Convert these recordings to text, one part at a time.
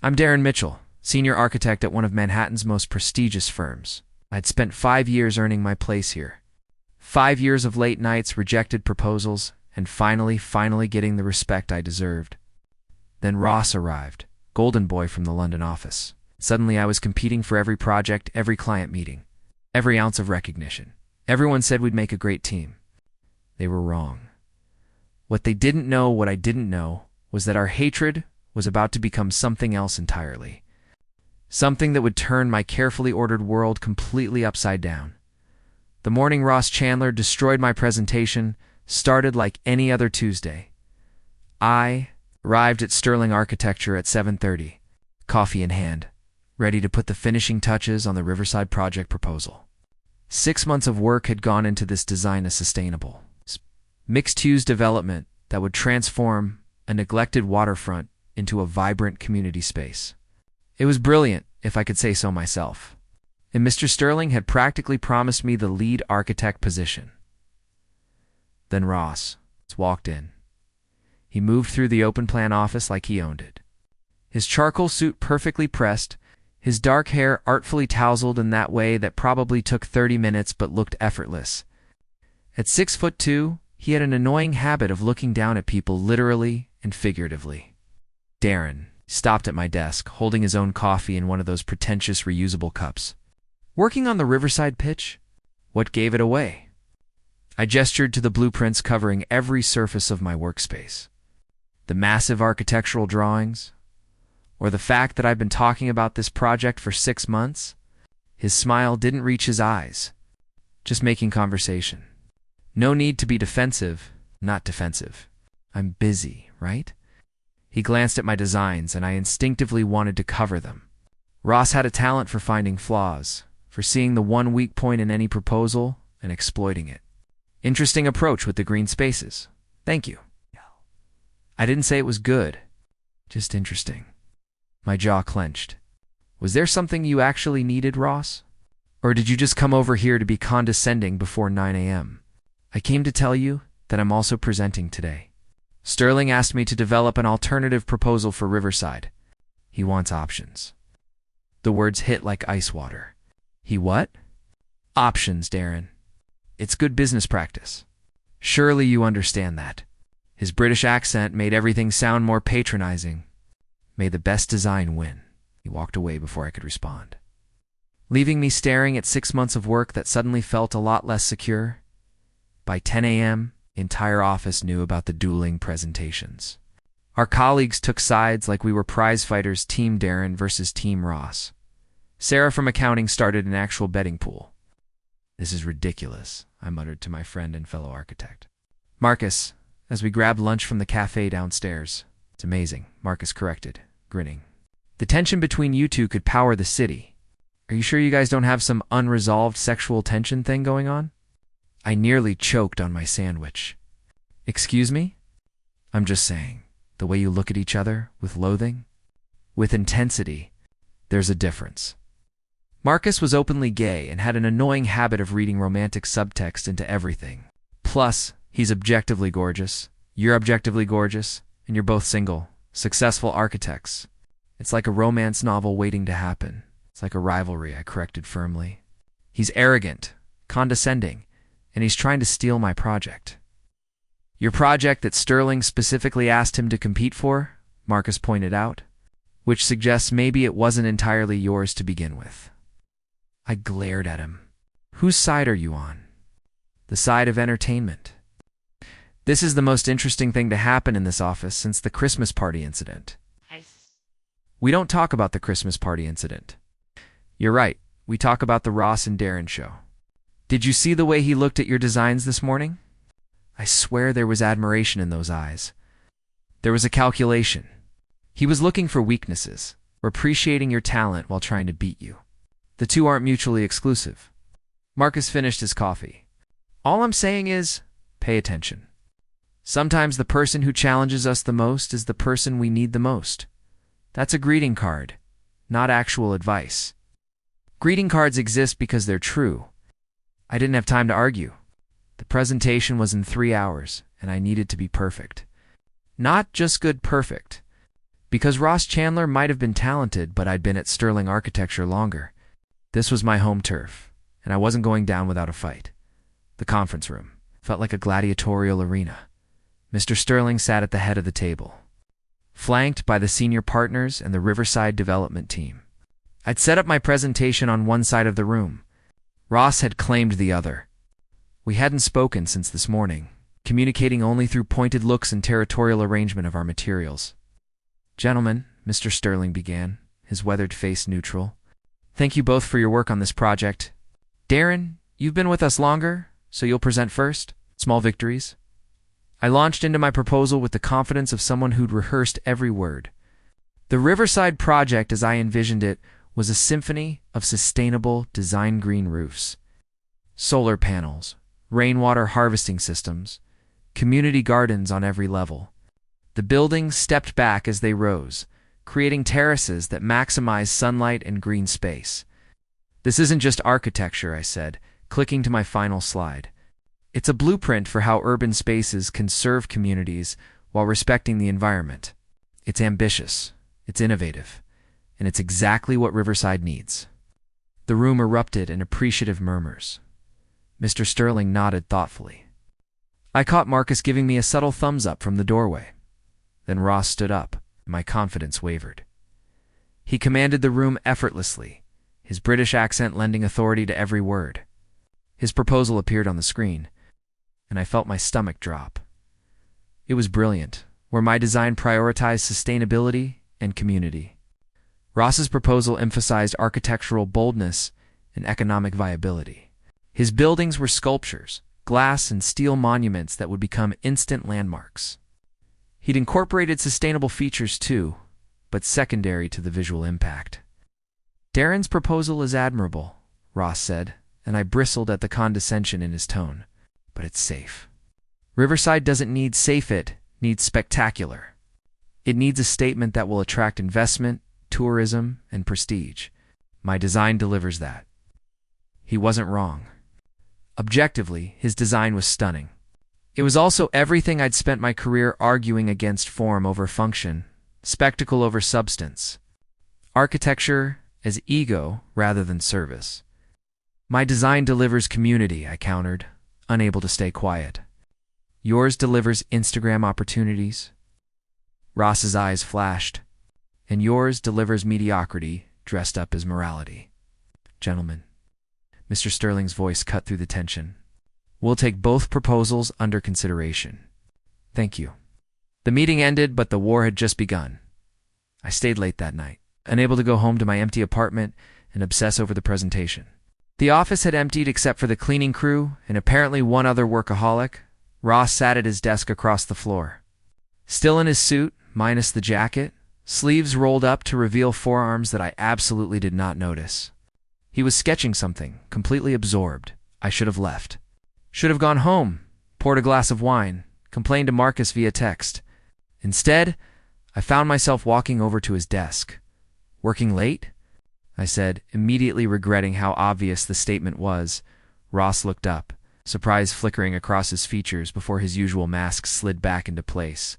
I'm Darren Mitchell, senior architect at one of Manhattan's most prestigious firms. I'd spent 5 years earning my place here. 5 years of late nights, rejected proposals, and finally getting the respect I deserved. Then Ross arrived, golden boy from the London office. Suddenly I was competing for every project, every client meeting, every ounce of recognition. Everyone said we'd make a great team. They were wrong. What they didn't know, what I didn't know, was that our hatred was about to become something else entirely. Something that would turn my carefully ordered world completely upside down. The morning Ross Chandler destroyed my presentation started like any other Tuesday. I arrived at Sterling Architecture at 7:30, coffee in hand, ready to put the finishing touches on the Riverside project proposal. 6 months of work had gone into this design as sustainable, mixed-use development that would transform a neglected waterfront into a vibrant community space. It was brilliant, if I could say so myself. And Mr. Sterling had practically promised me the lead architect position. Then Ross walked in. He moved through the open plan office like he owned it. His charcoal suit perfectly pressed, his dark hair artfully tousled in that way that probably took 30 minutes but looked effortless. At 6'2", he had an annoying habit of looking down at people literally and figuratively. Darren stopped at my desk, holding his own coffee in one of those pretentious reusable cups. Working on the Riverside pitch? What gave it away? I gestured to the blueprints covering every surface of my workspace. The massive architectural drawings, or the fact that I've been talking about this project for 6 months? His smile didn't reach his eyes, just making conversation. No need to be defensive, not defensive. I'm busy, right? He glanced at my designs, and I instinctively wanted to cover them. Ross had a talent for finding flaws, for seeing the one weak point in any proposal and exploiting it. Interesting approach with the green spaces. Thank you. I didn't say it was good, just interesting. My jaw clenched. Was there something you actually needed, Ross? Or did you just come over here to be condescending before 9 a.m.? I came to tell you that I'm also presenting today. Sterling asked me to develop an alternative proposal for Riverside. He wants options. The words hit like ice water. He what? Options, Darren. It's good business practice. Surely you understand that. His British accent made everything sound more patronizing. May the best design win. He walked away before I could respond, leaving me staring at 6 months of work that suddenly felt a lot less secure. By 10 a.m., the entire office knew about the dueling presentations. Our colleagues took sides like we were prize-fighters, Team Darren versus Team Ross. Sarah from accounting started an actual betting pool. This is ridiculous, I muttered to my friend and fellow architect Marcus, as we grabbed lunch from the cafe downstairs. It's amazing, Marcus corrected, grinning. The tension between you two could power the city. Are you sure you guys don't have some unresolved sexual tension thing going on? I nearly choked on my sandwich. Excuse me? I'm just saying, the way you look at each other, with loathing, with intensity, there's a difference. Marcus was openly gay and had an annoying habit of reading romantic subtext into everything. Plus, he's objectively gorgeous, you're objectively gorgeous, and you're both single, successful architects. It's like a romance novel waiting to happen. It's like a rivalry, I corrected firmly. He's arrogant, condescending, and he's trying to steal my project. Your project that Sterling specifically asked him to compete for, Marcus pointed out, which suggests maybe it wasn't entirely yours to begin with. I glared at him. Whose side are you on? The side of entertainment. This is the most interesting thing to happen in this office since the Christmas party incident. We don't talk about the Christmas party incident. You're right, we talk about the Ross and Darren show. Did you see the way he looked at your designs this morning? I swear there was admiration in those eyes. There was a calculation. He was looking for weaknesses, or appreciating your talent while trying to beat you. The two aren't mutually exclusive. Marcus finished his coffee. All I'm saying is, pay attention. Sometimes the person who challenges us the most is the person we need the most. That's a greeting card, not actual advice. Greeting cards exist because they're true. I didn't have time to argue. The presentation was in 3 hours, and I needed to be perfect. Not just good perfect, Because Ross Chandler might have been talented, but I'd been at Sterling Architecture longer. This was my home turf, and I wasn't going down without a fight. The conference room felt like a gladiatorial arena. Mr. Sterling sat at the head of the table, flanked by the senior partners and the Riverside development team. I'd set up my presentation on one side of the room. Ross had claimed the other. We hadn't spoken since this morning, communicating only through pointed looks and territorial arrangement of our materials. "Gentlemen," Mr. Sterling began, his weathered face neutral, "thank you both for your work on this project. Darren, you've been with us longer, so you'll present first. Small victories." I launched into my proposal with the confidence of someone who'd rehearsed every word. The Riverside project, as I envisioned it, was a symphony of sustainable design green roofs, solar panels, rainwater harvesting systems, community gardens on every level. The buildings stepped back as they rose, creating terraces that maximize sunlight and green space. "This isn't just architecture," I said, clicking to my final slide. "It's a blueprint for how urban spaces can serve communities while respecting the environment. It's ambitious, it's innovative, and it's exactly what Riverside needs." The room erupted in appreciative murmurs. Mr. Sterling nodded thoughtfully. I caught Marcus giving me a subtle thumbs up from the doorway. Then Ross stood up. My confidence wavered. He commanded the room effortlessly, his British accent lending authority to every word. His proposal appeared on the screen, and I felt my stomach drop. It was brilliant, where my design prioritized sustainability and community. Ross's proposal emphasized architectural boldness and economic viability. His buildings were sculptures, glass and steel monuments that would become instant landmarks. He'd incorporated sustainable features too, but secondary to the visual impact. "Darren's proposal is admirable," Ross said, and I bristled at the condescension in his tone. "But it's safe. Riverside doesn't need safe, it needs spectacular. It needs a statement that will attract investment, tourism, and prestige. My design delivers that." He wasn't wrong. Objectively, his design was stunning. It was also everything I'd spent my career arguing against: form over function, spectacle over substance, architecture as ego rather than service. "My design delivers community," I countered, unable to stay quiet. "Yours delivers Instagram opportunities." Ross's eyes flashed. "And yours delivers mediocrity dressed up as morality." "Gentlemen," Mr. Sterling's voice cut through the tension, "we'll take both proposals under consideration. Thank you." The meeting ended, but the war had just begun. I stayed late that night, unable to go home to my empty apartment and obsess over the presentation. The office had emptied except for the cleaning crew and apparently one other workaholic. Ross sat at his desk across the floor. Still in his suit, minus the jacket, sleeves rolled up to reveal forearms that I absolutely did not notice. He was sketching something, completely absorbed. I should have left. Should have gone home, poured a glass of wine, complained to Marcus via text. Instead, I found myself walking over to his desk. "Working late?" I said, immediately regretting how obvious the statement was. Ross looked up, surprise flickering across his features before his usual mask slid back into place.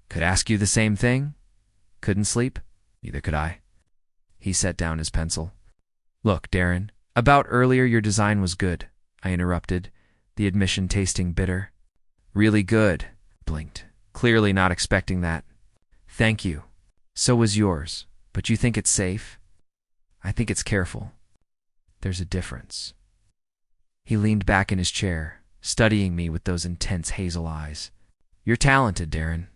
"Could ask you the same thing." "Couldn't sleep?" "Neither could I." He set down his pencil. "Look, Darren, about earlier your design was good," I interrupted, the admission tasting bitter. "Really good," blinked, clearly not expecting that. "Thank you. So was yours, but you think it's safe? I think it's careful. There's a difference." He leaned back in his chair, studying me with those intense hazel eyes. "You're talented, Darren.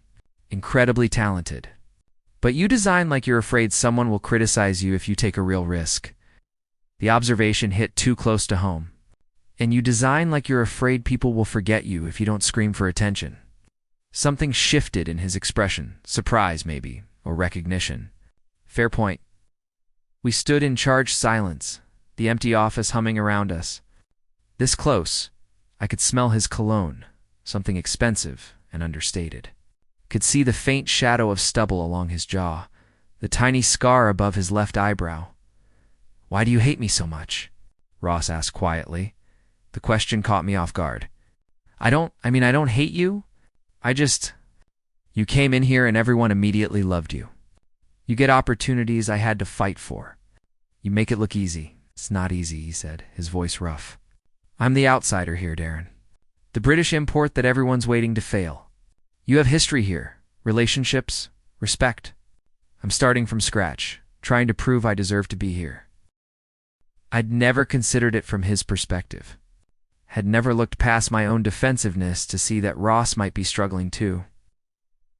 Incredibly talented. But you design like you're afraid someone will criticize you if you take a real risk." The observation hit too close to home. "And you design like you're afraid people will forget you if you don't scream for attention." Something shifted in his expression, surprise maybe, or recognition. "Fair point." We stood in charged silence, the empty office humming around us. This close, I could smell his cologne, something expensive and understated. Could see the faint shadow of stubble along his jaw, the tiny scar above his left eyebrow. "Why do you hate me so much?" Ross asked quietly. The question caught me off guard. I don't hate you. You came in here and everyone immediately loved you. You get opportunities I had to fight for. You make it look easy. It's not easy, he said, his voice rough. I'm the outsider here, Darren. The British import that everyone's waiting to fail. You have history here, relationships, respect. I'm starting from scratch, trying to prove I deserve to be here. I'd never considered it from his perspective. Had never looked past my own defensiveness to see that Ross might be struggling too.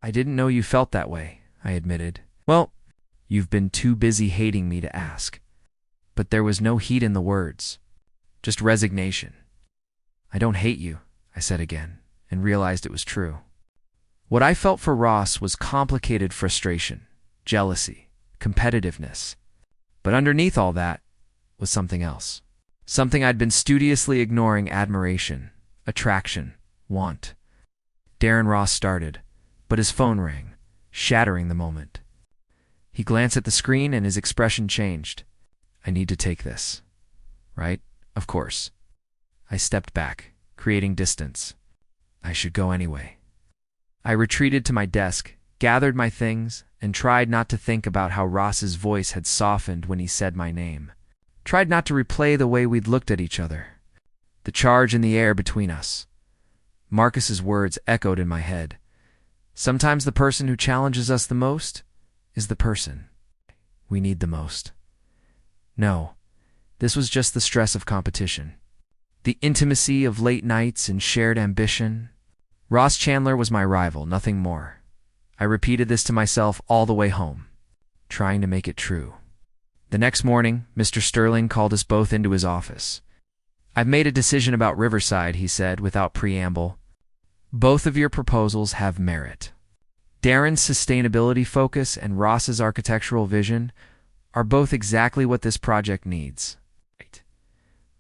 I didn't know you felt that way, I admitted. Well, you've been too busy hating me to ask. But there was no heat in the words, just resignation. I don't hate you, I said again, and realized it was true. What I felt for Ross was complicated frustration, jealousy, competitiveness. But underneath all that was something else. Something I'd been studiously ignoring: admiration, attraction, want. Darren Ross started, but his phone rang, shattering the moment. He glanced at the screen and his expression changed. I need to take this. Right? Of course. I stepped back, creating distance. I should go anyway. I retreated to my desk, gathered my things, and tried not to think about how Ross's voice had softened when he said my name. Tried not to replay the way we'd looked at each other. The charge in the air between us. Marcus's words echoed in my head. Sometimes the person who challenges us the most is the person we need the most. No, this was just the stress of competition. The intimacy of late nights and shared ambition. Ross Chandler was my rival, nothing more. I repeated this to myself all the way home, trying to make it true. The next morning, Mr. Sterling called us both into his office. I've made a decision about Riverside, he said, without preamble. Both of your proposals have merit. Darren's sustainability focus and Ross's architectural vision are both exactly what this project needs.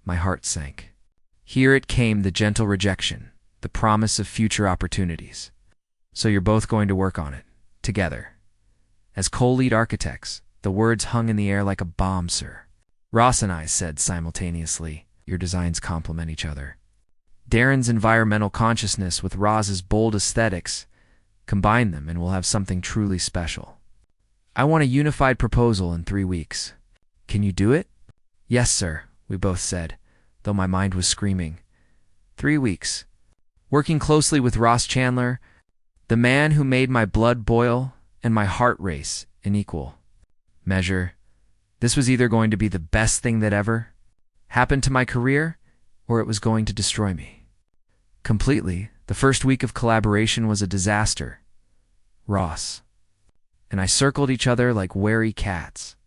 My heart sank. Here it came, the gentle rejection, the promise of future opportunities. So you're both going to work on it, together. As co-lead architects, the words hung in the air like a bomb, sir. Ross and I said simultaneously, your designs complement each other. Darren's environmental consciousness with Ross's bold aesthetics, combine them and we'll have something truly special. I want a unified proposal in 3 weeks. Can you do it? Yes, sir, we both said, though my mind was screaming. 3 weeks. Working closely with Ross Chandler, the man who made my blood boil and my heart race in equal measure. This was either going to be the best thing that ever happened to my career, or it was going to destroy me. Completely, the first week of collaboration was a disaster. Ross and I circled each other like wary cats,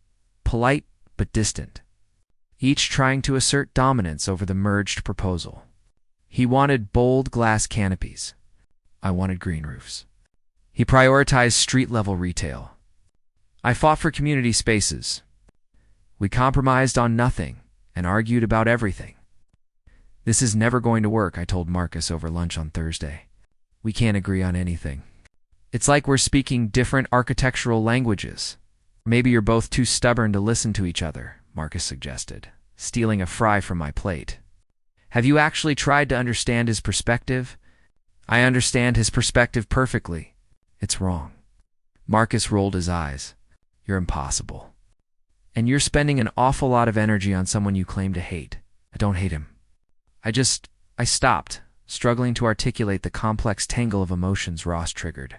polite but distant, each trying to assert dominance over the merged proposal. He wanted bold glass canopies. I wanted green roofs. He prioritized street-level retail. I fought for community spaces. We compromised on nothing and argued about everything. This is never going to work, I told Marcus over lunch on Thursday. We can't agree on anything. It's like we're speaking different architectural languages. Maybe you're both too stubborn to listen to each other, Marcus suggested, stealing a fry from my plate. Have you actually tried to understand his perspective? I understand his perspective perfectly. It's wrong. Marcus rolled his eyes. You're impossible. And you're spending an awful lot of energy on someone you claim to hate. I don't hate him. I stopped, struggling to articulate the complex tangle of emotions Ross triggered.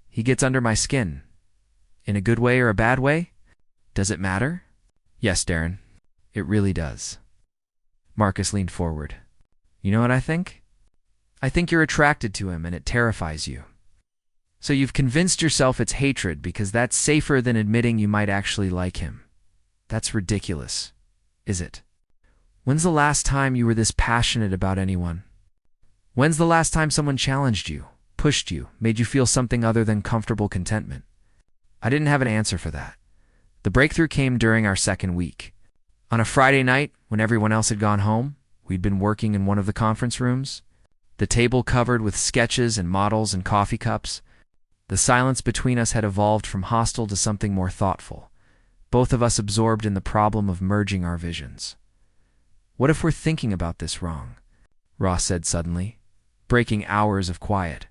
He gets under my skin. In a good way or a bad way? Does it matter? Yes, Darren. It really does. Marcus leaned forward. You know what I think? I think you're attracted to him and it terrifies you. So you've convinced yourself it's hatred because that's safer than admitting you might actually like him. That's ridiculous, is it? When's the last time you were this passionate about anyone? When's the last time someone challenged you, pushed you, made you feel something other than comfortable contentment? I didn't have an answer for that. The breakthrough came during our second week. On a Friday night, when everyone else had gone home, we'd been working in one of the conference rooms, the table covered with sketches and models and coffee cups. The silence between us had evolved from hostile to something more thoughtful, both of us absorbed in the problem of merging our visions. What if we're thinking about this wrong? Ross said suddenly, breaking hours of quiet.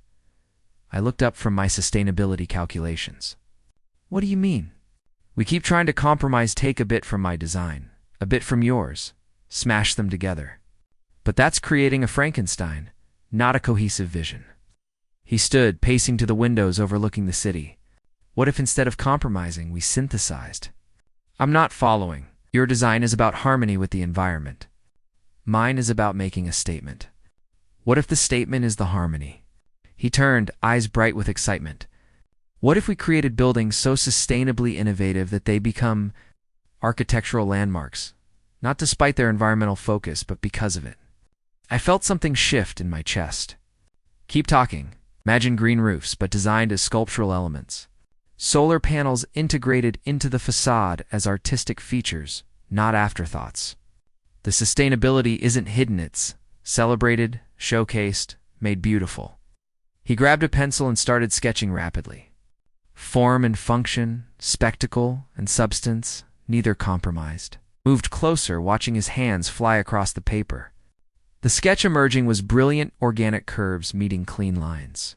I looked up from my sustainability calculations. What do you mean? We keep trying to compromise, take a bit from my design, a bit from yours, smash them together. But that's creating a Frankenstein, not a cohesive vision. He stood, pacing to the windows overlooking the city. What if instead of compromising, we synthesized? I'm not following. Your design is about harmony with the environment. Mine is about making a statement. What if the statement is the harmony? He turned, eyes bright with excitement. What if we created buildings so sustainably innovative that they become architectural landmarks, not despite their environmental focus, but because of it? I felt something shift in my chest. Keep talking. Imagine green roofs, but designed as sculptural elements. Solar panels integrated into the facade as artistic features, not afterthoughts. The sustainability isn't hidden, it's celebrated, showcased, made beautiful. He grabbed a pencil and started sketching rapidly. Form and function, spectacle and substance, neither compromised. Moved closer, watching his hands fly across the paper. The sketch emerging was brilliant organic curves meeting clean lines.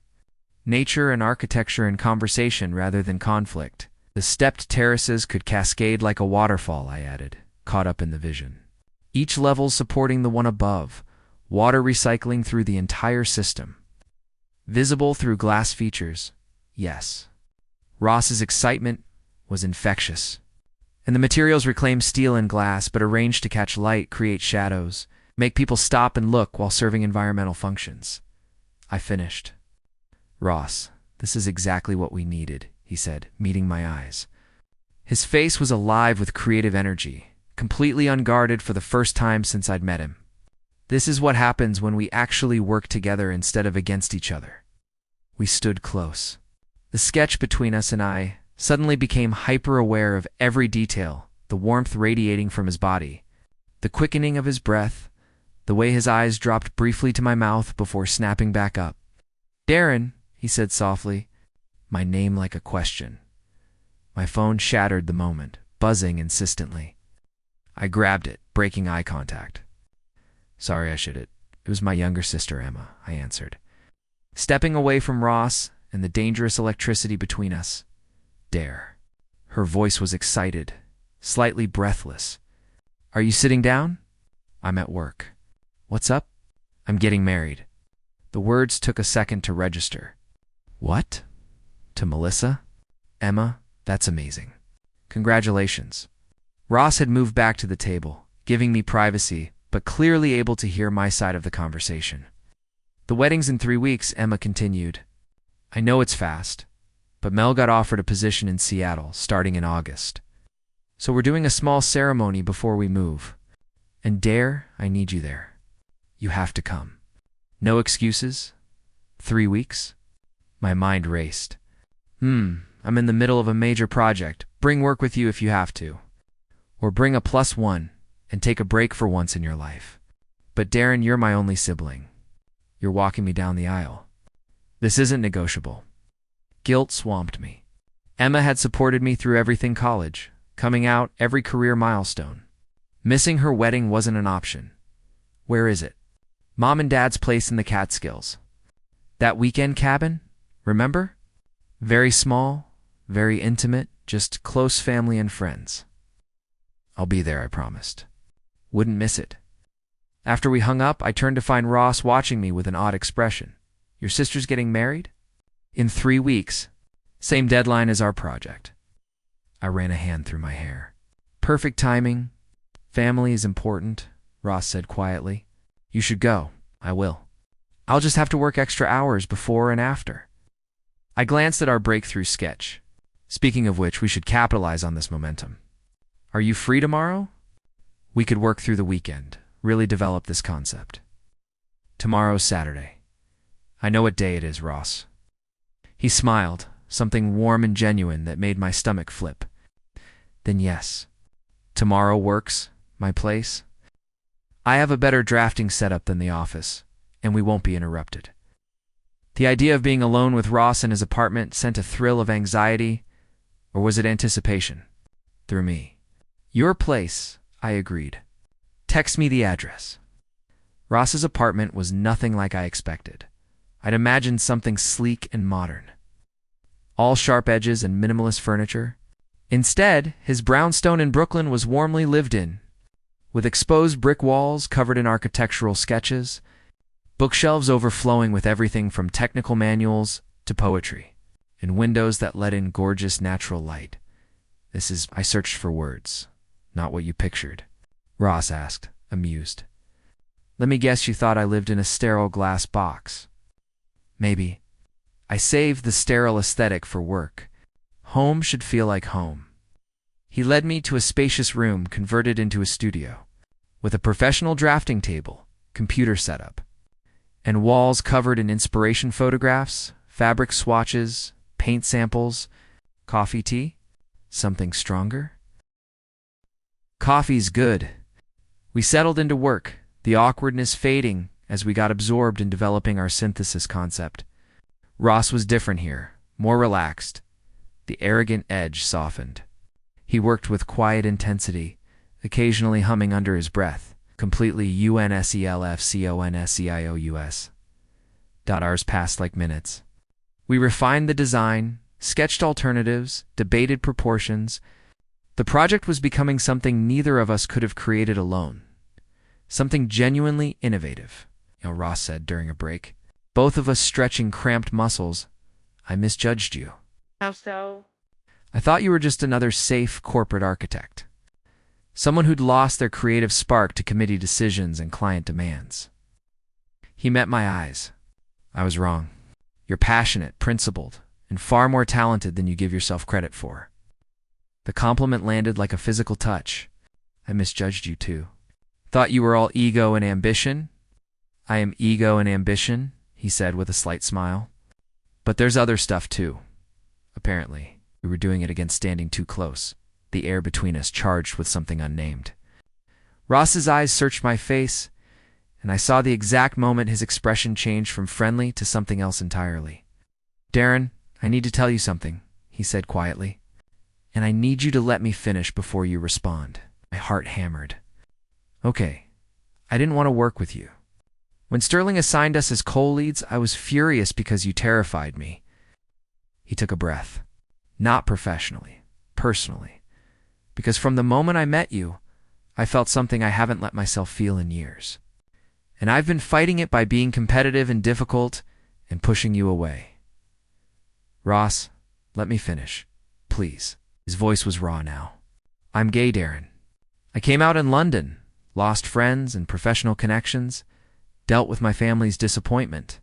Nature and architecture in conversation rather than conflict. The stepped terraces could cascade like a waterfall, I added, caught up in the vision. Each level supporting the one above, water recycling through the entire system. Visible through glass features, yes. Ross's excitement was infectious. And the materials reclaim steel and glass, but arranged to catch light, create shadows, make people stop and look while serving environmental functions. I finished. Ross, this is exactly what we needed, he said, meeting my eyes. His face was alive with creative energy, completely unguarded for the first time since I'd met him. This is what happens when we actually work together instead of against each other. We stood close. The sketch between us and I suddenly became hyper-aware of every detail, the warmth radiating from his body, the quickening of his breath, the way his eyes dropped briefly to my mouth before snapping back up. Darren, he said softly, my name like a question. My phone shattered the moment, buzzing insistently. I grabbed it, breaking eye contact. Sorry I should it. It was my younger sister, Emma, I answered. Stepping away from Ross and the dangerous electricity between us. Dare. Her voice was excited, slightly breathless. Are you sitting down? I'm at work. What's up? I'm getting married. The words took a second to register. What? To Melissa? Emma, that's amazing. Congratulations. Ross had moved back to the table, giving me privacy, but clearly able to hear my side of the conversation. The wedding's in 3 weeks, Emma continued. I know it's fast, but Mel got offered a position in Seattle starting in August. So we're doing a small ceremony before we move. And Dare, I need you there. You have to come. No excuses? 3 weeks? My mind raced. I'm in the middle of a major project. Bring work with you if you have to. Or bring a +1 and take a break for once in your life. But Darren, you're my only sibling. You're walking me down the aisle. This isn't negotiable. Guilt swamped me. Emma had supported me through everything college, coming out, every career milestone. Missing her wedding wasn't an option. Where is it? Mom and Dad's place in the Catskills. That weekend cabin? Remember? Very small, very intimate, just close family and friends. I'll be there, I promised. Wouldn't miss it. After we hung up, I turned to find Ross watching me with an odd expression. Your sister's getting married? In 3 weeks. Same deadline as our project. I ran a hand through my hair. Perfect timing. Family is important, Ross said quietly. You should go. I will. I'll just have to work extra hours before and after. I glanced at our breakthrough sketch. Speaking of which, we should capitalize on this momentum. Are you free tomorrow? We could work through the weekend, really develop this concept. Tomorrow's Saturday. I know what day it is, Ross. He smiled, something warm and genuine that made my stomach flip. Then yes. Tomorrow works, my place. I have a better drafting setup than the office, and we won't be interrupted. The idea of being alone with Ross in his apartment sent a thrill of anxiety, or was it anticipation, through me. Your place, I agreed. Text me the address. Ross's apartment was nothing like I expected. I'd imagined something sleek and modern. All sharp edges and minimalist furniture. Instead, his brownstone in Brooklyn was warmly lived in, with exposed brick walls covered in architectural sketches, bookshelves overflowing with everything from technical manuals to poetry, and windows that let in gorgeous natural light. I searched for words. Not what you pictured. Ross asked, amused. Let me guess you thought I lived in a sterile glass box. Maybe. I saved the sterile aesthetic for work. Home should feel like home. He led me to a spacious room converted into a studio, with a professional drafting table, computer setup, and walls covered in inspiration photographs, fabric swatches, paint samples, coffee tea? Something stronger? Coffee's good. We settled into work, the awkwardness fading as we got absorbed in developing our synthesis concept. Ross was different here, more relaxed. The arrogant edge softened. He worked with quiet intensity, occasionally humming under his breath, completely unselfconscious. Hours passed like minutes. We refined the design, sketched alternatives, debated proportions. The project was becoming something neither of us could have created alone. Something genuinely innovative, Ross said during a break. Both of us stretching cramped muscles. I misjudged you. How so? I thought you were just another safe corporate architect. Someone who'd lost their creative spark to committee decisions and client demands. He met my eyes. I was wrong. You're passionate, principled, and far more talented than you give yourself credit for. The compliment landed like a physical touch. I misjudged you too. Thought you were all ego and ambition? I am ego and ambition, he said with a slight smile. But there's other stuff too. Apparently, we were doing it against standing too close, the air between us charged with something unnamed. Ross's eyes searched my face, and I saw the exact moment his expression changed from friendly to something else entirely. Darren, I need to tell you something, he said quietly. And I need you to let me finish before you respond. My heart hammered. Okay, I didn't want to work with you. When Sterling assigned us as co-leads, I was furious because you terrified me. He took a breath. Not professionally, personally. Because from the moment I met you, I felt something I haven't let myself feel in years. And I've been fighting it by being competitive and difficult and pushing you away. Ross, let me finish, please. His voice was raw now. I'm gay, Darren. I came out in London, lost friends and professional connections, dealt with my family's disappointment.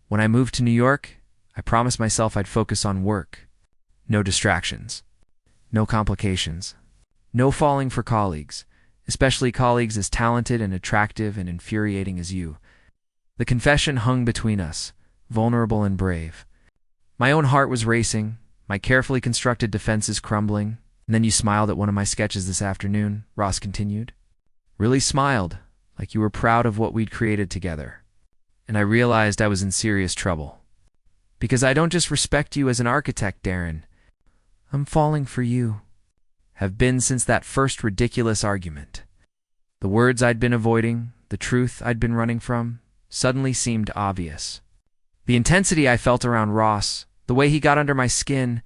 When I moved to New York, I promised myself I'd focus on work. No distractions. No complications. No falling for colleagues, especially colleagues as talented and attractive and infuriating as you. The confession hung between us, vulnerable and brave. My own heart was racing, my carefully constructed defenses crumbling. And then you smiled at one of my sketches this afternoon, Ross continued. Really smiled, like you were proud of what we'd created together. And I realized I was in serious trouble. Because I don't just respect you as an architect, Darren. I'm falling for you. Have been since that first ridiculous argument. The words I'd been avoiding, the truth I'd been running from, suddenly seemed obvious. The intensity I felt around Ross, the way he got under my skin,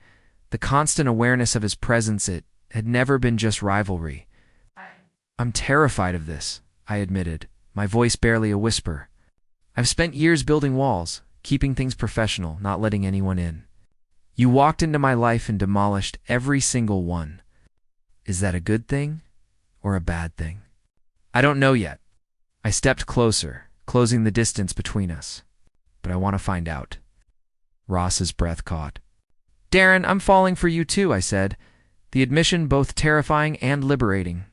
the constant awareness of his presence, it had never been just rivalry. I'm terrified of this, I admitted, my voice barely a whisper. I've spent years building walls, keeping things professional, not letting anyone in. You walked into my life and demolished every single one. Is that a good thing or a bad thing? I don't know yet. I stepped closer, closing the distance between us. But I want to find out. Ross's breath caught. Darren, I'm falling for you too, I said, the admission both terrifying and liberating.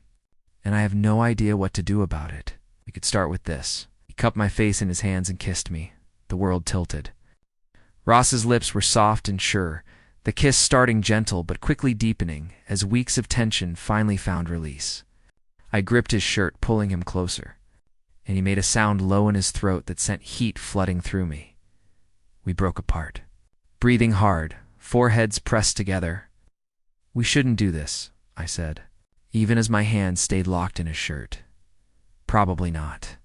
And I have no idea what to do about it. We could start with this. He cupped my face in his hands and kissed me. The world tilted. Ross's lips were soft and sure, the kiss starting gentle but quickly deepening as weeks of tension finally found release. I gripped his shirt, pulling him closer, and he made a sound low in his throat that sent heat flooding through me. We broke apart. Breathing hard, foreheads pressed together. We shouldn't do this, I said, even as my hand stayed locked in his shirt. Probably not.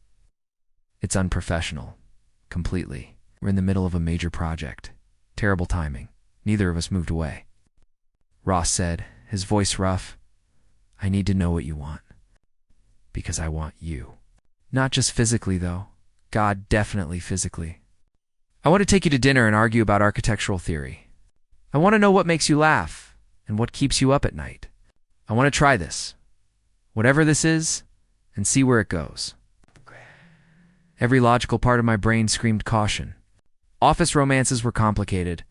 It's unprofessional. Completely. We're in the middle of a major project. Terrible timing. Neither of us moved away. Ross said, his voice rough. I need to know what you want. Because I want you. Not just physically, though. God, definitely physically. I want to take you to dinner and argue about architectural theory. I want to know what makes you laugh and what keeps you up at night. I want to try this, whatever this is, and see where it goes. Every logical part of my brain screamed caution. Office romances were complicated.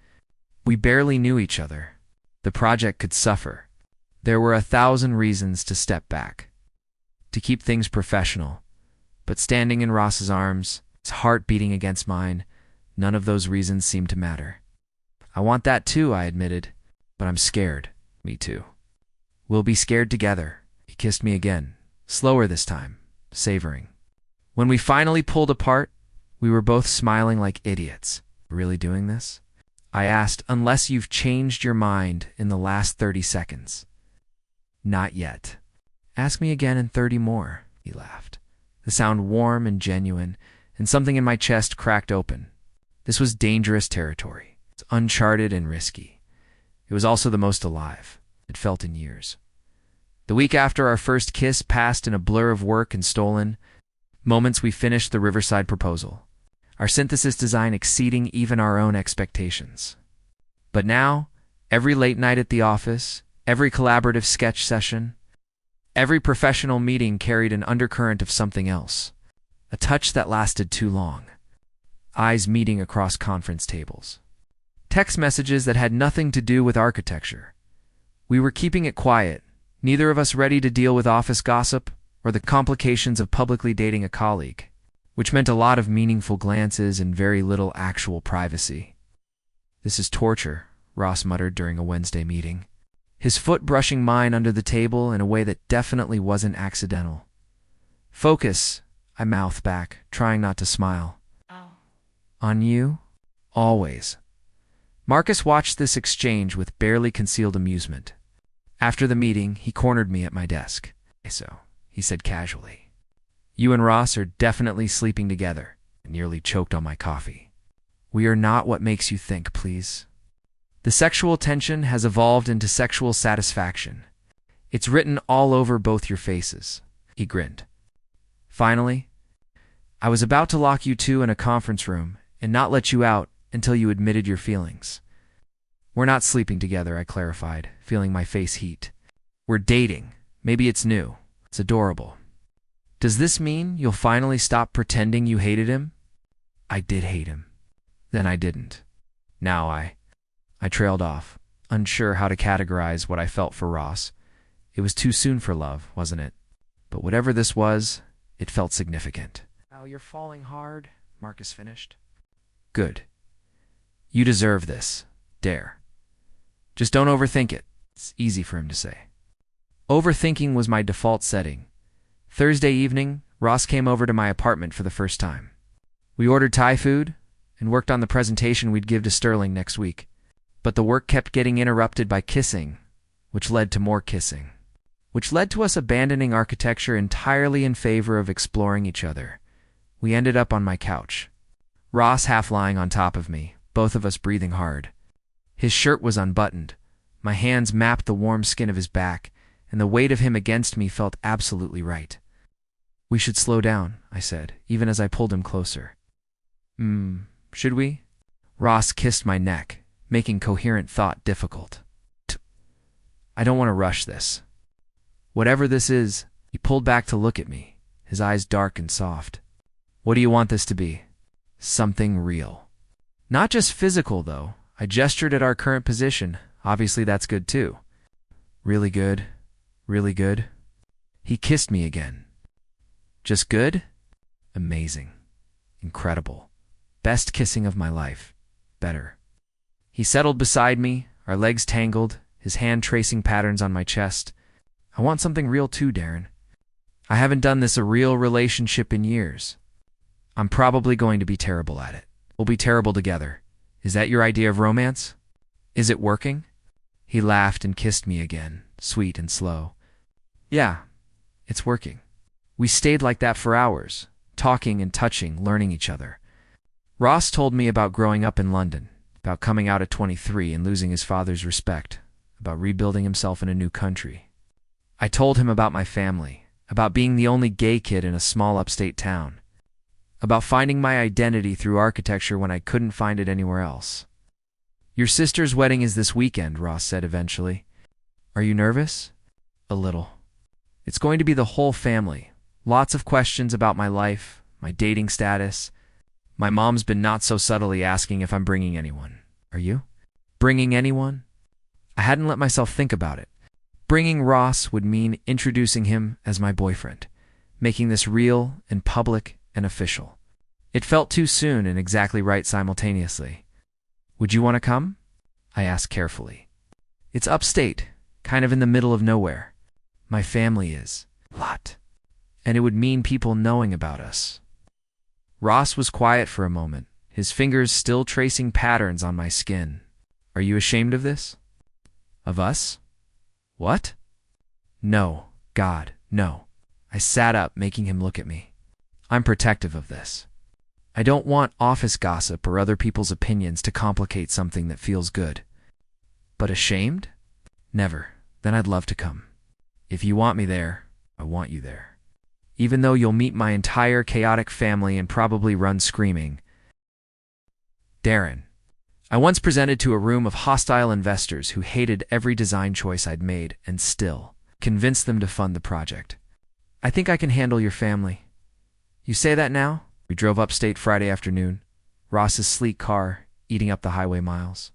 We barely knew each other. The project could suffer. There were 1,000 reasons to step back, to keep things professional. But standing in Ross's arms, his heart beating against mine, none of those reasons seemed to matter. I want that too, I admitted, but I'm scared. Me too. We'll be scared together. He kissed me again, slower this time, savoring. When we finally pulled apart, we were both smiling like idiots. Really doing this? I asked, unless you've changed your mind in the last 30 seconds. Not yet. Ask me again in 30 more, he laughed. The sound warm and genuine, and something in my chest cracked open. This was dangerous territory. It's uncharted and risky. It was also the most alive it felt in years. The week after our first kiss passed in a blur of work and stolen moments, we finished the Riverside proposal, our synthesis design exceeding even our own expectations. But now, every late night at the office, every collaborative sketch session, every professional meeting carried an undercurrent of something else, a touch that lasted too long, eyes meeting across conference tables, text messages that had nothing to do with architecture. We were keeping it quiet, neither of us ready to deal with office gossip or the complications of publicly dating a colleague, which meant a lot of meaningful glances and very little actual privacy. This is torture, Ross muttered during a Wednesday meeting, his foot brushing mine under the table in a way that definitely wasn't accidental. Focus, I mouthed back, trying not to smile. Oh. On you? Always. Marcus watched this exchange with barely concealed amusement. After the meeting, he cornered me at my desk. So, he said casually, you and Ross are definitely sleeping together. I nearly choked on my coffee. We are not what makes you think, please. The sexual tension has evolved into sexual satisfaction. It's written all over both your faces. He grinned. Finally, I was about to lock you two in a conference room and not let you out until you admitted your feelings. We're not sleeping together, I clarified, feeling my face heat. We're dating. Maybe it's new. It's adorable. Does this mean you'll finally stop pretending you hated him? I did hate him. Then I didn't. Now I trailed off, unsure how to categorize what I felt for Ross. It was too soon for love, wasn't it? But whatever this was, it felt significant. Oh, you're falling hard, Marcus finished. Good. You deserve this. Dare. Just don't overthink it. It's easy for him to say. Overthinking was my default setting. Thursday evening, Ross came over to my apartment for the first time. We ordered Thai food and worked on the presentation we'd give to Sterling next week. But the work kept getting interrupted by kissing, which led to more kissing, which led to us abandoning architecture entirely in favor of exploring each other. We ended up on my couch, Ross half lying on top of me, both of us breathing hard. His shirt was unbuttoned. My hands mapped the warm skin of his back, and the weight of him against me felt absolutely right. We should slow down, I said, even as I pulled him closer. Should we? Ross kissed my neck, making coherent thought difficult. I don't want to rush this. Whatever this is, he pulled back to look at me, his eyes dark and soft. What do you want this to be? Something real. Not just physical, though. I gestured at our current position. Obviously, that's good, too. Really good. Really good. He kissed me again. Just good? Amazing. Incredible. Best kissing of my life. Better. He settled beside me, our legs tangled, his hand tracing patterns on my chest. I want something real too, Darren. I haven't done this a real relationship in years. I'm probably going to be terrible at it. We'll be terrible together. Is that your idea of romance? Is it working? He laughed and kissed me again, sweet and slow. Yeah, it's working. We stayed like that for hours, talking and touching, learning each other. Ross told me about growing up in London, about coming out at 23 and losing his father's respect, about rebuilding himself in a new country. I told him about my family, about being the only gay kid in a small upstate town, about finding my identity through architecture when I couldn't find it anywhere else. "Your sister's wedding is this weekend," Ross said eventually. "Are you nervous?" "A little. It's going to be the whole family. Lots of questions about my life, my dating status. My mom's been not so subtly asking if I'm bringing anyone." "Are you? Bringing anyone?" I hadn't let myself think about it. Bringing Ross would mean introducing him as my boyfriend, making this real and public and official. It felt too soon and exactly right simultaneously. "Would you want to come?" I asked carefully. "It's upstate, kind of in the middle of nowhere. My family is a lot, and it would mean people knowing about us." Ross was quiet for a moment, his fingers still tracing patterns on my skin. "Are you ashamed of this? Of us?" "What?" "No, God, no." I sat up, making him look at me. "I'm protective of this. I don't want office gossip or other people's opinions to complicate something that feels good. But ashamed? Never. Then I'd love to come. If you want me there, I want you there. Even though you'll meet my entire chaotic family and probably run screaming." Darren. I once presented to a room of hostile investors who hated every design choice I'd made and still convinced them to fund the project. "I think I can handle your family." "You say that now?" We drove upstate Friday afternoon, Ross's sleek car eating up the highway miles.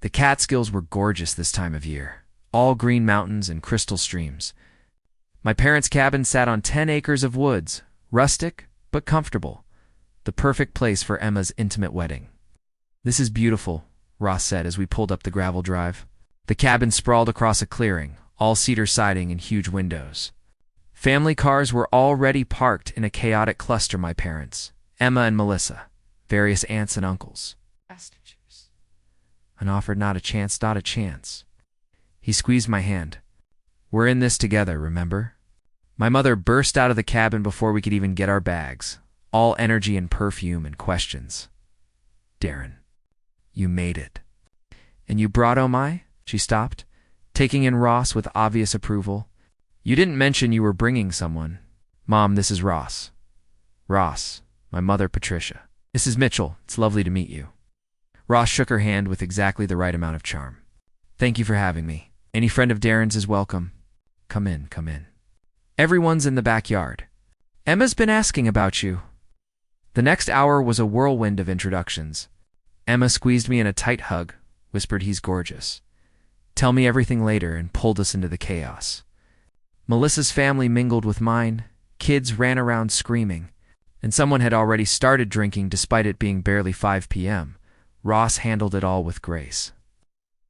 The Catskills were gorgeous this time of year, all green mountains and crystal streams. My parents' cabin sat on 10 acres of woods, rustic but comfortable, the perfect place for Emma's intimate wedding. "This is beautiful," Ross said as we pulled up the gravel drive. The cabin sprawled across a clearing, all cedar siding and huge windows. Family cars were already parked in a chaotic cluster. My parents, Emma and Melissa, various aunts and uncles. And offered not a chance. He squeezed my hand. "We're in this together, remember?" My mother burst out of the cabin before we could even get our bags, all energy and perfume and questions. "Darren, you made it." "And you brought Omai?" She stopped, taking in Ross with obvious approval. "You didn't mention you were bringing someone." "Mom, this is Ross." "Ross, my mother Patricia." "Mrs. Mitchell, it's lovely to meet you." Ross shook her hand with exactly the right amount of charm. "Thank you for having me. Any friend of Darren's is welcome. Come in, come in. Everyone's in the backyard. Emma's been asking about you." The next hour was a whirlwind of introductions. Emma squeezed me in a tight hug, whispered he's gorgeous. "Tell me everything later," and pulled us into the chaos. Melissa's family mingled with mine, kids ran around screaming, and someone had already started drinking despite it being barely 5 p.m. Ross handled it all with grace.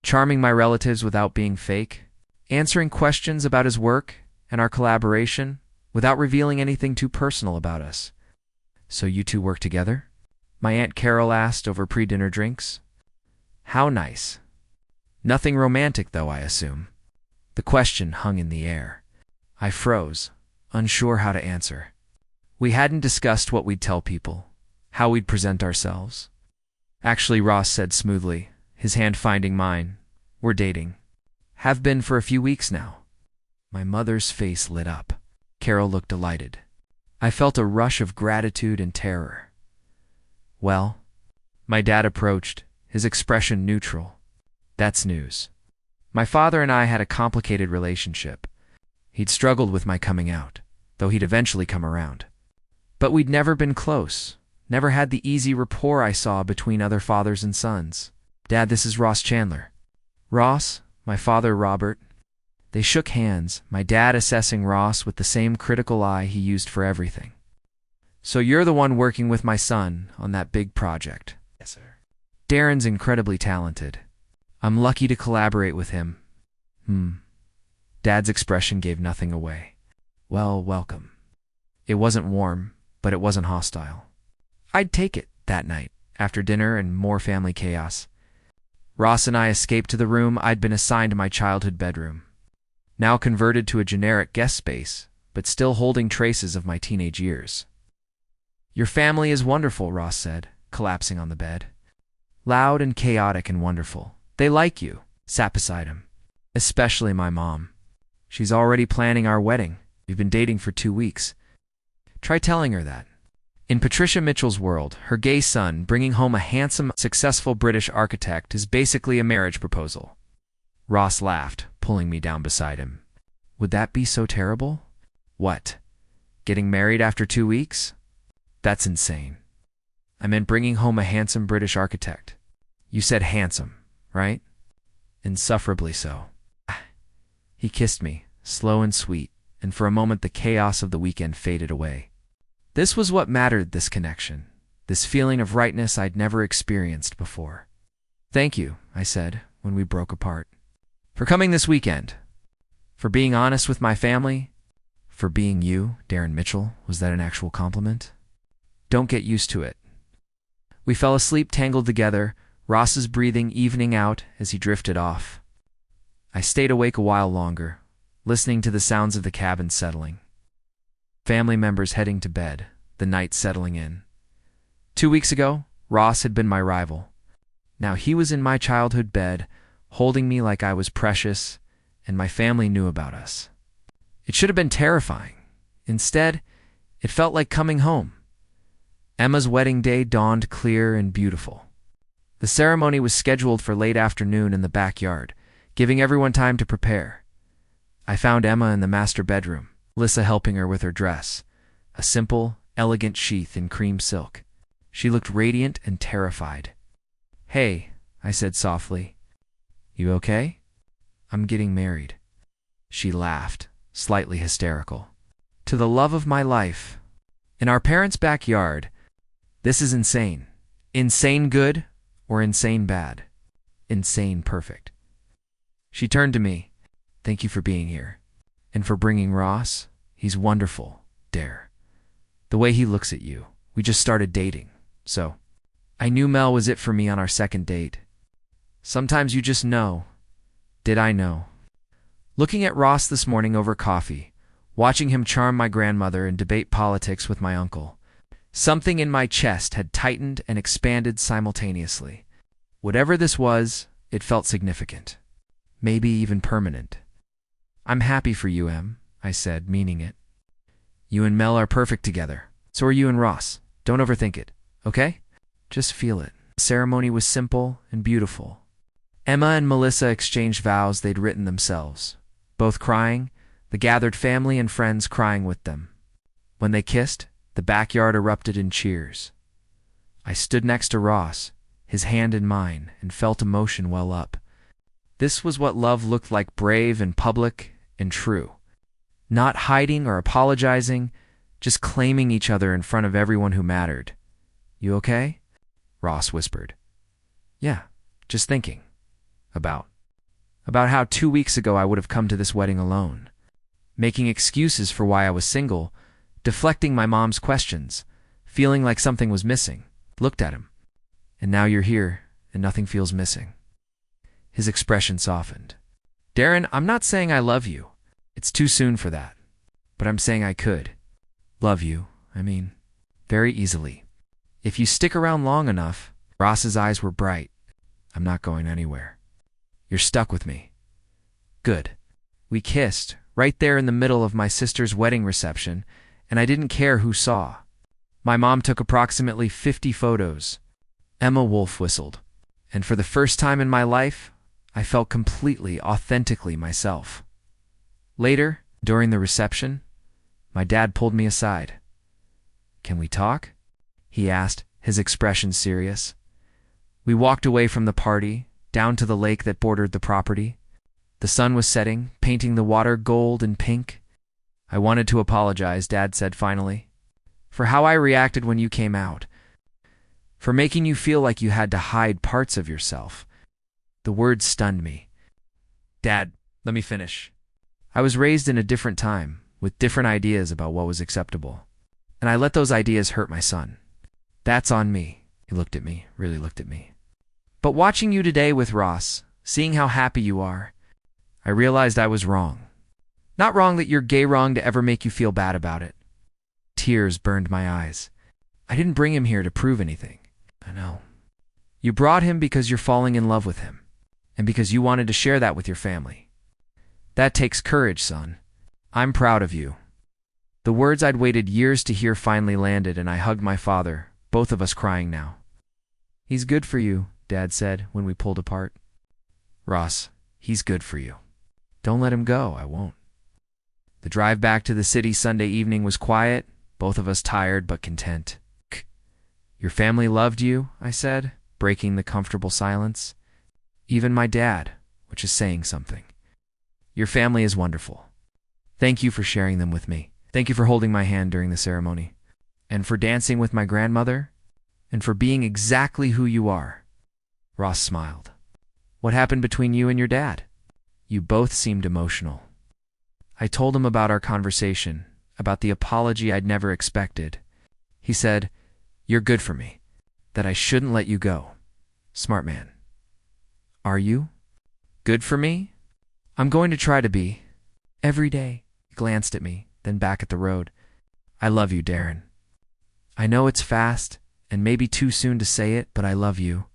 Charming my relatives without being fake, answering questions about his work and our collaboration without revealing anything too personal about us. "So you two work together?" my Aunt Carol asked over pre-dinner drinks. "How nice." Nothing romantic, though, I assume. The question hung in the air. I froze, unsure how to answer. We hadn't discussed what we'd tell people, how we'd present ourselves. "Actually," Ross said smoothly, his hand finding mine, "we're dating. Have been for a few weeks now." My mother's face lit up. Carol looked delighted. I felt a rush of gratitude and terror. "Well?" My dad approached, his expression neutral. "That's news. My father and I had a complicated relationship. He'd struggled with my coming out, though he'd eventually come around. But we'd never been close, never had the easy rapport I saw between other fathers and sons. Dad, this is Ross Chandler." "Ross, my father Robert." They shook hands, my dad assessing Ross with the same critical eye he used for everything. "So you're the one working with my son on that big project?" "Yes, sir." "Darren's incredibly talented. I'm lucky to collaborate with him." Dad's expression gave nothing away. "Well, welcome." It wasn't warm, but it wasn't hostile. I'd take it that night, after dinner and more family chaos. Ross and I escaped to the room I'd been assigned my childhood bedroom, now converted to a generic guest space, but still holding traces of my teenage years. "Your family is wonderful," Ross said, collapsing on the bed. "Loud and chaotic and wonderful. They like you." Sat beside him. Especially my mom. She's already planning our wedding. We've been dating for 2 weeks. Try telling her that. In Patricia Mitchell's world, her gay son bringing home a handsome, successful British architect is basically a marriage proposal. Ross laughed, pulling me down beside him. Would that be so terrible? What? Getting married after 2 weeks? That's insane. I meant bringing home a handsome British architect. You said handsome, right? Insufferably so. He kissed me, slow and sweet, and for a moment the chaos of the weekend faded away. This was what mattered, this connection, this feeling of rightness I'd never experienced before. Thank you, I said, when we broke apart. For coming this weekend. For being honest with my family. For being you, Darren Mitchell. Was that an actual compliment? Don't get used to it. We fell asleep tangled together, Ross's breathing evening out as he drifted off. I stayed awake a while longer, listening to the sounds of the cabin settling. Family members heading to bed, the night settling in. 2 weeks ago, Ross had been my rival. Now he was in my childhood bed, holding me like I was precious, and my family knew about us. It should have been terrifying. Instead, it felt like coming home. Emma's wedding day dawned clear and beautiful. The ceremony was scheduled for late afternoon in the backyard, giving everyone time to prepare. I found Emma in the master bedroom, Lissa helping her with her dress, a simple, elegant sheath in cream silk. She looked radiant and terrified. Hey, I said softly. You okay? I'm getting married. She laughed, slightly hysterical. To the love of my life. In our parents' backyard. This is insane. Insane good or insane bad? Insane perfect. She turned to me. Thank you for being here. And for bringing Ross. He's wonderful, Dare. The way he looks at you. We just started dating, so. I knew Mel was it for me on our second date. Sometimes you just know. Did I know? Looking at Ross this morning over coffee, watching him charm my grandmother and debate politics with my uncle, something in my chest had tightened and expanded simultaneously. Whatever this was, it felt significant. Maybe even permanent. I'm happy for you, Em, I said, meaning it. You and Mel are perfect together. So are you and Ross. Don't overthink it, okay? Just feel it. The ceremony was simple and beautiful. Emma and Melissa exchanged vows they'd written themselves, both crying, the gathered family and friends crying with them. When they kissed, the backyard erupted in cheers. I stood next to Ross, his hand in mine, and felt emotion well up. This was what love looked like, brave and public and true. Not hiding or apologizing, just claiming each other in front of everyone who mattered. You okay? Ross whispered. Yeah, just thinking. About how 2 weeks ago I would have come to this wedding alone. Making excuses for why I was single, deflecting my mom's questions, feeling like something was missing. Looked at him. And now you're here, and nothing feels missing. His expression softened. Darren, I'm not saying I love you. It's too soon for that. But I'm saying I could. Love you, very easily. If you stick around long enough. Ross's eyes were bright. I'm not going anywhere. You're stuck with me. Good. We kissed, right there in the middle of my sister's wedding reception, and I didn't care who saw. My mom took approximately 50 photos. Emma Wolf whistled. And for the first time in my life, I felt completely, authentically myself. Later, during the reception, my dad pulled me aside. Can we talk? He asked, his expression serious. We walked away from the party, down to the lake that bordered the property. The sun was setting, painting the water gold and pink. I wanted to apologize, Dad said finally, for how I reacted when you came out, for making you feel like you had to hide parts of yourself. The words stunned me. Dad, let me finish. I was raised in a different time, with different ideas about what was acceptable, and I let those ideas hurt my son. That's on me. He looked at me, really looked at me. But watching you today with Ross, seeing how happy you are, I realized I was wrong. Not wrong that you're gay wrong to ever make you feel bad about it. Tears burned my eyes. I didn't bring him here to prove anything. I know. You brought him because you're falling in love with him, and because you wanted to share that with your family. That takes courage, son. I'm proud of you. The words I'd waited years to hear finally landed, and I hugged my father, both of us crying now. He's good for you, Dad said when we pulled apart. Ross, he's good for you. Don't let him go, I won't. The drive back to the city Sunday evening was quiet, both of us tired but content. Your family loved you, I said, breaking the comfortable silence. Even my dad, which is saying something. Your family is wonderful. Thank you for sharing them with me. Thank you for holding my hand during the ceremony. And for dancing with my grandmother. And for being exactly who you are. Ross smiled. What happened between you and your dad? You both seemed emotional. I told him about our conversation, about the apology I'd never expected. He said, "You're good for me, that I shouldn't let you go." Smart man. Are you? Good for me? I'm going to try to be. Every day. He glanced at me, then back at the road. I love you, Darren. I know it's fast, and maybe too soon to say it, but I love you.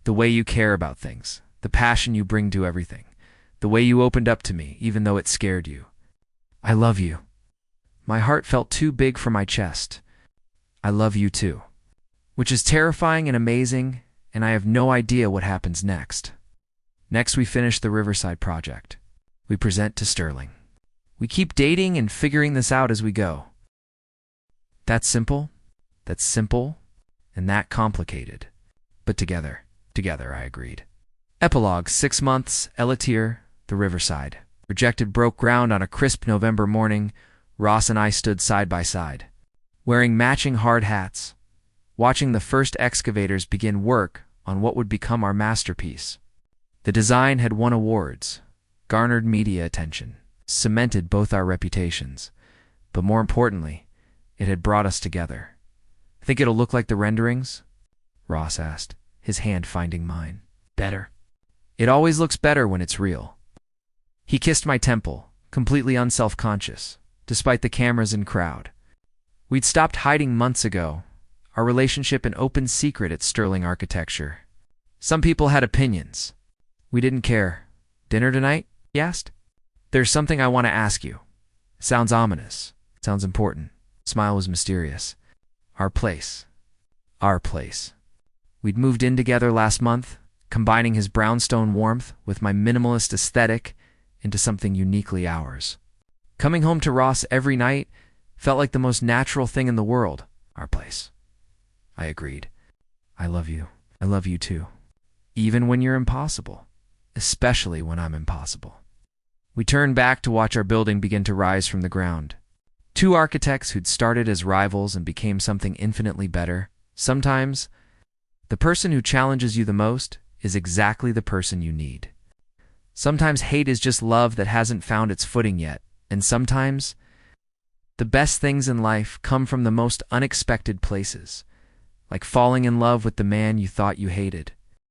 The way you care about things, the passion you bring to everything, the way you opened up to me, even though it scared you. I love you. My heart felt too big for my chest. I love you too. Which is terrifying and amazing, and I have no idea what happens next. Next, we finish the Riverside project. We present to Sterling. We keep dating and figuring this out as we go. That's simple, and that complicated. But together, I agreed. Epilogue, 6 months, Elatier, the Riverside. Rejected broke ground on a crisp November morning. Ross and I stood side by side, wearing matching hard hats, watching the first excavators begin work on what would become our masterpiece. The design had won awards, garnered media attention, cemented both our reputations, but more importantly, it had brought us together. Think it'll look like the renderings? Ross asked, his hand finding mine. Better. It always looks better when it's real. He kissed my temple, completely unself-conscious, despite the cameras and crowd. We'd stopped hiding months ago, our relationship an open secret at Sterling Architecture. Some people had opinions. We didn't care. Dinner tonight? He asked. There's something I want to ask you. Sounds ominous. Sounds important. Smile was mysterious. Our place. We'd moved in together last month, combining his brownstone warmth with my minimalist aesthetic into something uniquely ours. Coming home to Ross every night felt like the most natural thing in the world. Our place. I agreed. I love you. I love you too. Even when you're impossible. Especially when I'm impossible. We turned back to watch our building begin to rise from the ground. Two architects who'd started as rivals and became something infinitely better. Sometimes, the person who challenges you the most is exactly the person you need. Sometimes hate is just love that hasn't found its footing yet, and sometimes, the best things in life come from the most unexpected places, like falling in love with the man you thought you hated.